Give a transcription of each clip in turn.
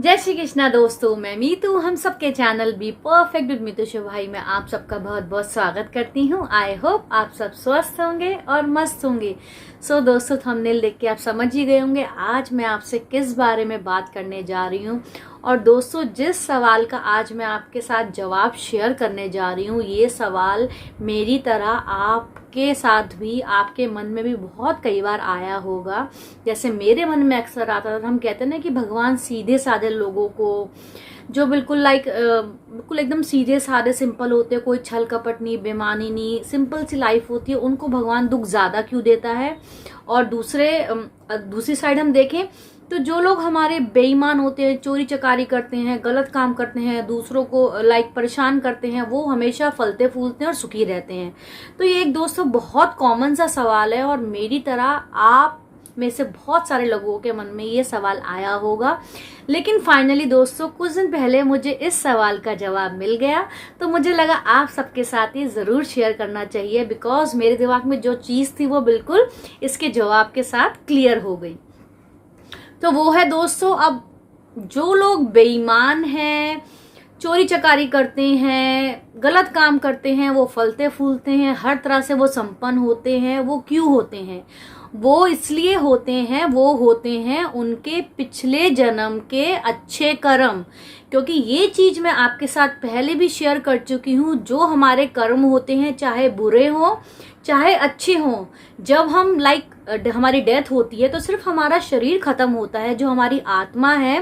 जय श्री कृष्णा दोस्तों, मैं मीतू। हम सबके channel be perfect with Meetu show भाई में आप सबका बहुत बहुत स्वागत करती हूँ। आई होप आप सब स्वस्थ होंगे और मस्त होंगे। सो दोस्तों, थंबनेल देख के आप समझ ही गए होंगे आज मैं आपसे किस बारे में बात करने जा रही हूँ। और दोस्तों, जिस सवाल का आज मैं आपके साथ जवाब शेयर करने जा रही हूँ, ये सवाल मेरी तरह आपके साथ भी, आपके मन में भी बहुत कई बार आया होगा। जैसे मेरे मन में अक्सर आता था। हम कहते हैं ना कि भगवान सीधे साधे लोगों को, जो बिल्कुल बिल्कुल एकदम सीधे साधे सिंपल होते हैं, कोई छल कपट नहीं, बेईमानी नहीं, सिंपल सी लाइफ होती है, उनको भगवान दुख ज्यादा क्यों देता है। और दूसरी साइड हम देखें तो जो लोग हमारे बेईमान होते हैं, चोरी चकारी करते हैं, गलत काम करते हैं, दूसरों को परेशान करते हैं, वो हमेशा फलते फूलते हैं और सुखी रहते हैं। तो ये एक दोस्तों बहुत कॉमन सा सवाल है और मेरी तरह आप में से बहुत सारे लोगों के मन में ये सवाल आया होगा। लेकिन फाइनली दोस्तों, कुछ दिन पहले मुझे इस सवाल का जवाब मिल गया, तो मुझे लगा आप सबके साथ ये जरूर शेयर करना चाहिए। बिकॉज मेरे दिमाग में जो चीज थी वो बिल्कुल इसके जवाब के साथ क्लियर हो गई। तो वो है दोस्तों, अब जो लोग बेईमान हैं, चोरी चकारी करते हैं, गलत काम करते हैं, वो फलते फूलते हैं, हर तरह से वो संपन्न होते हैं, वो क्यों होते हैं? वो इसलिए होते हैं, वो होते हैं उनके पिछले जन्म के अच्छे कर्म। क्योंकि ये चीज मैं आपके साथ पहले भी शेयर कर चुकी हूँ। जो हमारे कर्म होते हैं, चाहे बुरे हो चाहे अच्छे हों, जब हम हमारी डेथ होती है तो सिर्फ हमारा शरीर खत्म होता है, जो हमारी आत्मा है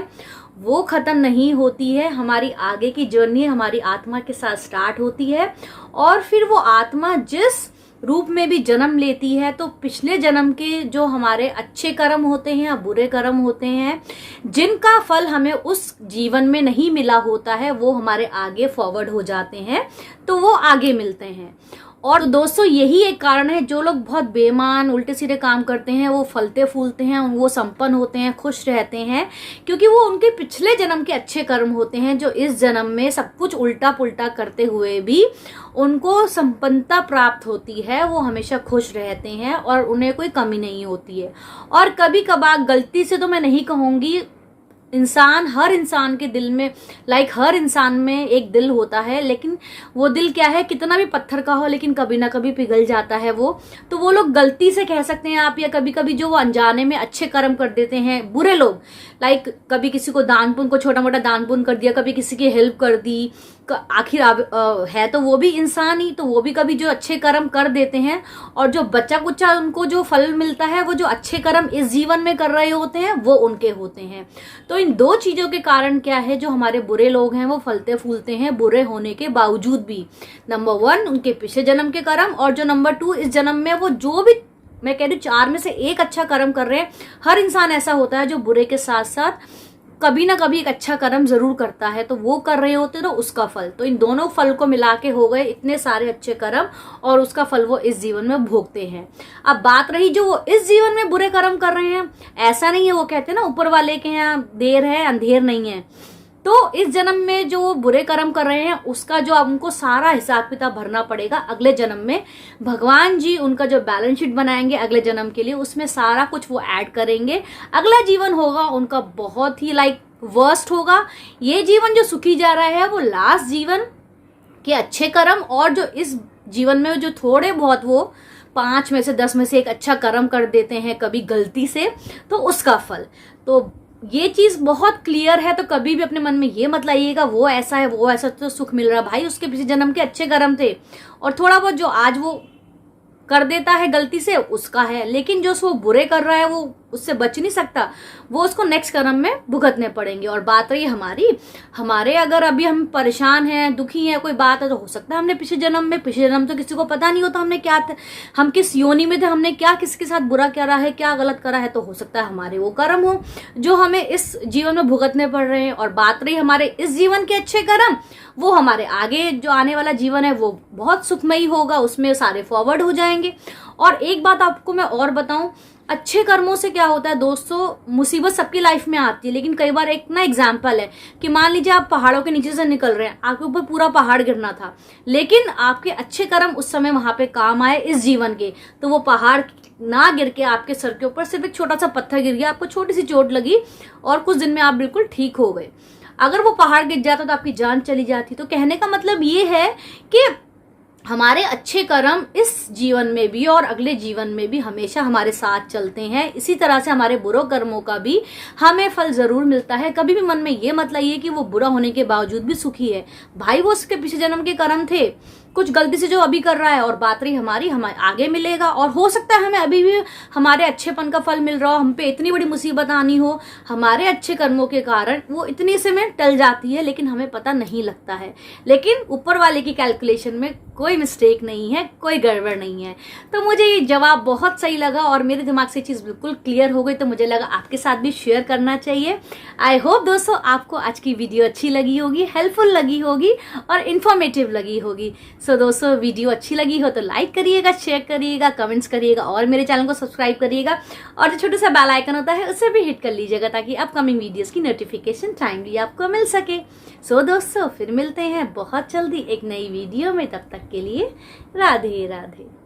वो खत्म नहीं होती है। हमारी आगे की जर्नी हमारी आत्मा के साथ स्टार्ट होती है और फिर वो आत्मा जिस रूप में भी जन्म लेती है, तो पिछले जन्म के जो हमारे अच्छे कर्म होते हैं या बुरे कर्म होते हैं, जिनका फल हमें उस जीवन में नहीं मिला होता है, वो हमारे आगे फॉरवर्ड हो जाते हैं, तो वो आगे मिलते हैं। और दोस्तों, यही एक कारण है जो लोग बहुत बेईमान उल्टे सीधे काम करते हैं, वो फलते फूलते हैं, वो संपन्न होते हैं, खुश रहते हैं, क्योंकि वो उनके पिछले जन्म के अच्छे कर्म होते हैं, जो इस जन्म में सब कुछ उल्टा पुल्टा करते हुए भी उनको संपन्नता प्राप्त होती है। वो हमेशा खुश रहते हैं और उन्हें कोई कमी नहीं होती है। और कभी कभार गलती से, तो मैं नहीं कहूंगी, हर इंसान के दिल में हर इंसान में एक दिल होता है, लेकिन वो दिल क्या है, कितना भी पत्थर का हो लेकिन कभी ना कभी पिघल जाता है वो। तो वो लोग गलती से कह सकते हैं आप, या कभी कभी जो वो अनजाने में अच्छे कर्म कर देते हैं, बुरे लोग, कभी किसी को दान पुण्य को छोटा मोटा दान पुण्य कर दिया, कभी किसी की हेल्प कर दी, आखिर है तो वो भी इंसान ही, तो वो भी कभी जो अच्छे कर्म कर देते हैं। और जो बच्चा कुच्चा उनको जो फल मिलता है, वो जो अच्छे कर्म इस जीवन में कर रहे होते हैं, वो उनके होते हैं। तो इन दो चीजों के कारण क्या है, जो हमारे बुरे लोग हैं वो फलते फूलते हैं बुरे होने के बावजूद भी। नंबर 1 उनके पिछले जन्म के कर्म, और जो नंबर 2 इस जन्म में वो जो भी, मैं कह रही हूँ 4 में से एक अच्छा कर्म कर रहे हैं। हर इंसान ऐसा होता है जो बुरे के साथ साथ कभी ना कभी एक अच्छा कर्म जरूर करता है, तो वो कर रहे होते तो उसका फल, तो इन दोनों फल को मिला के हो गए इतने सारे अच्छे कर्म, और उसका फल वो इस जीवन में भोगते हैं। अब बात रही जो वो इस जीवन में बुरे कर्म कर रहे हैं, ऐसा नहीं है, वो कहते हैं ना ऊपर वाले के यहाँ देर है अंधेर नहीं है। तो इस जन्म में जो बुरे कर्म कर रहे हैं, उसका जो उनको सारा हिसाब किताब भरना पड़ेगा अगले जन्म में। भगवान जी उनका जो बैलेंस शीट बनाएंगे अगले जन्म के लिए, उसमें सारा कुछ वो ऐड करेंगे। अगला जीवन होगा उनका बहुत ही वर्स्ट होगा। ये जीवन जो सुखी जा रहा है, वो लास्ट जीवन के अच्छे कर्म, और जो इस जीवन में जो थोड़े बहुत वो 5 में से 10 में से एक अच्छा कर्म कर देते हैं कभी गलती से, तो उसका फल। तो ये चीज बहुत क्लियर है। तो कभी भी अपने मन में ये मत लाइएगा वो ऐसा है वो ऐसा, तो सुख मिल रहा भाई, उसके पिछले जन्म के अच्छे कर्म थे, और थोड़ा बहुत जो आज वो कर देता है गलती से उसका है। लेकिन जो वो बुरे कर रहा है वो उससे बच नहीं सकता, वो उसको नेक्स्ट कर्म में भुगतने पड़ेंगे। और बात रही हमारे अगर अभी हम परेशान हैं, दुखी हैं, कोई बात है, तो हो सकता है हमने पिछले जन्म तो किसी को पता नहीं होता हमने क्या हम किस योनि में थे, हमने क्या किसके साथ बुरा करा है, क्या गलत करा है, तो हो सकता है हमारे वो कर्म हो जो हमें इस जीवन में भुगतने पड़ रहे हैं। और बात रही हमारे इस जीवन के अच्छे कर्म, वो हमारे आगे जो आने वाला जीवन है वो बहुत सुखमयी होगा, उसमें सारे फॉरवर्ड हो जाएंगे। और एक बात आपको मैं और बताऊं, अच्छे कर्मों से क्या होता है दोस्तों, मुसीबत सबकी लाइफ में आती है, लेकिन कई बार एक ना एग्जाम्पल है कि मान लीजिए आप पहाड़ों के नीचे से निकल रहे हैं, आपके ऊपर पूरा पहाड़ गिरना था, लेकिन आपके अच्छे कर्म उस समय वहां पे काम आए इस जीवन के, तो वो पहाड़ ना गिर के आपके सर के ऊपर सिर्फ एक छोटा सा पत्थर गिर गया, आपको छोटी सी चोट लगी और कुछ दिन में आप बिल्कुल ठीक हो गए। अगर वो पहाड़ गिर जाता तो आपकी जान चली जाती। तो कहने का मतलब ये है कि हमारे अच्छे कर्म इस जीवन में भी और अगले जीवन में भी हमेशा हमारे साथ चलते हैं। इसी तरह से हमारे बुरे कर्मों का भी हमें फल जरूर मिलता है। कभी भी मन में ये मत लाइए कि वो बुरा होने के बावजूद भी सुखी है। भाई वो उसके पिछले जन्म के कर्म थे, कुछ गलती से जो अभी कर रहा है, और बात रही हमारी, हमें आगे मिलेगा। और हो सकता है हमें अभी भी हमारे अच्छेपन का फल मिल रहा हो, हम पे इतनी बड़ी मुसीबत आनी हो, हमारे अच्छे कर्मों के कारण वो इतनी से में टल जाती है, लेकिन हमें पता नहीं लगता है। लेकिन ऊपर वाले की कैलकुलेशन में कोई मिस्टेक नहीं है, कोई गड़बड़ नहीं है। तो मुझे ये जवाब बहुत सही लगा और मेरे दिमाग से चीज बिल्कुल क्लियर हो गई, तो मुझे लगा आपके साथ भी शेयर करना चाहिए। आई होप दोस्तों आपको आज की वीडियो अच्छी लगी होगी, हेल्पफुल लगी होगी और इन्फॉर्मेटिव लगी होगी। सो दोस्तों वीडियो अच्छी लगी हो तो लाइक करिएगा, शेयर करिएगा, कमेंट्स करिएगा और मेरे चैनल को सब्सक्राइब करिएगा। और जो छोटा सा बेल आइकन होता है उसे भी हिट कर लीजिएगा ताकि अपकमिंग वीडियोस की नोटिफिकेशन टाइमली आपको मिल सके। सो दोस्तों फिर मिलते हैं बहुत जल्दी एक नई वीडियो में। तब तक के लिए राधे राधे।